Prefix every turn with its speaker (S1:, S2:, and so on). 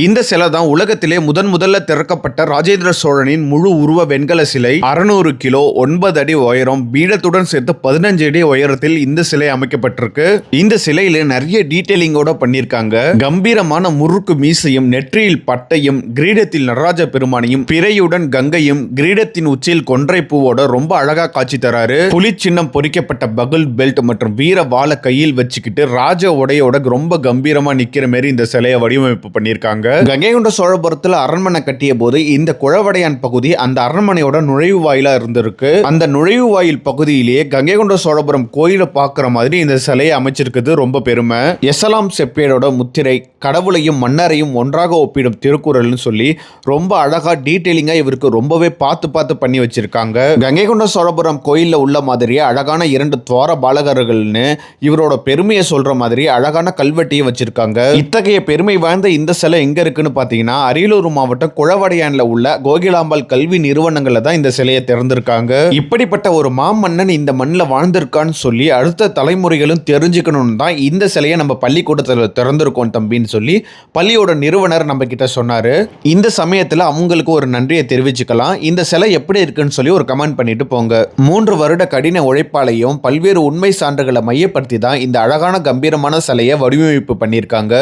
S1: இந்த சிலை தான் உலகத்திலே முதல்ல திறக்கப்பட்ட ராஜேந்திர சோழனின் முழு உருவ வெண்கல சிலை. 600 கிலோ, 9 அடி உயரம், பீடத்துடன் சேர்த்து 15 அடி உயரத்தில் இந்த சிலை அமைக்கப்பட்டிருக்கு. இந்த சிலையில நிறைய டீடைலிங்கோட பண்ணிருக்காங்க. கம்பீரமான முறுக்கு மீசையும், நெற்றியில் பட்டையும், கிரீடத்தில் நடராஜ பெருமானையும், பிறையுடன் கங்கையும், கிரீடத்தின் உச்சியில் கொன்றை பூவோட ரொம்ப அழகா காட்சி தராரு. புலி சின்னம் பொறிக்கப்பட்ட பகுல் பெல்ட் மற்றும் வீர வாளை கையில் வச்சுக்கிட்டு ராஜ உடையோட ரொம்ப கம்பீரமா நிக்கிற மாதிரி இந்த சிலையை வடிவமைப்பு பண்ணிருக்காங்க. கங்கை கொண்ட சோழபுரத்தில் அரண்மனை கட்டிய போது இந்த குழவடையான் பகுதி அந்த அரண்மனையோட நுழைவு வாயிலா இருந்திருக்கு. அந்த நுழைவு வாயில் பகுதியிலேயே கங்கை கொண்ட சோழபுரம் கோயிலை பார்க்குற மாதிரி இந்த சிலையை அமைச்சிருக்குது ரொம்ப பெருமை. எசலாம் செப்பேடோட முத்திரை, கடவுளையும் மன்னரையும் ஒன்றாக ஒப்பிடும் திருக்குறள்னு சொல்லி ரொம்ப அழகா டீடைலிங்கா இவருக்கு ரொம்பவே பார்த்து பண்ணி வச்சிருக்காங்க. கங்கை கொண்ட சோழபுரம் கோயில்ல உள்ள மாதிரியே அழகான 2 துவார பாலகர்கள்னு இவரோட பெருமையை சொல்ற மாதிரி அழகான கல்வெட்டையும் வச்சிருக்காங்க. இத்தகைய பெருமை வாய்ந்த இந்த சிலை எங்க இருக்குன்னு பாத்தீங்கன்னா அரியலூர் மாவட்டம் குழவடையான்ல உள்ள கோகிலாம்பாள் கல்வி நிறுவனங்கள்ல தான் இந்த சிலையை திறந்திருக்காங்க. இப்படிப்பட்ட ஒரு மாமன்னன் இந்த மண்ணில் வாழ்ந்திருக்கான்னு சொல்லி அடுத்த தலைமுறைகளும் தெரிஞ்சுக்கணும்னு தான் இந்த சிலையை நம்ம பள்ளிக்கூடத்தில் திறந்திருக்கோம் தம்பின்னு சொல்லி பள்ளியோட நிறுவனர் நம்ம கிட்ட சொன்னாரு. இந்த சமயத்தில் அவங்களுக்கு ஒரு நன்றியை தெரிவிச்சுக்கலாம். இந்த சிலை எப்படி இருக்குன்னு சொல்லி ஒரு கமெண்ட் பண்ணிட்டு போங்க. 3 வருட கடின உழைப்பாலையும் பல்வேறு உண்மை சான்றுகளை மையப்படுத்தி தான் இந்த அழகான கம்பீரமான சிலையை வடிவமைப்பு பண்ணியிருக்காங்க.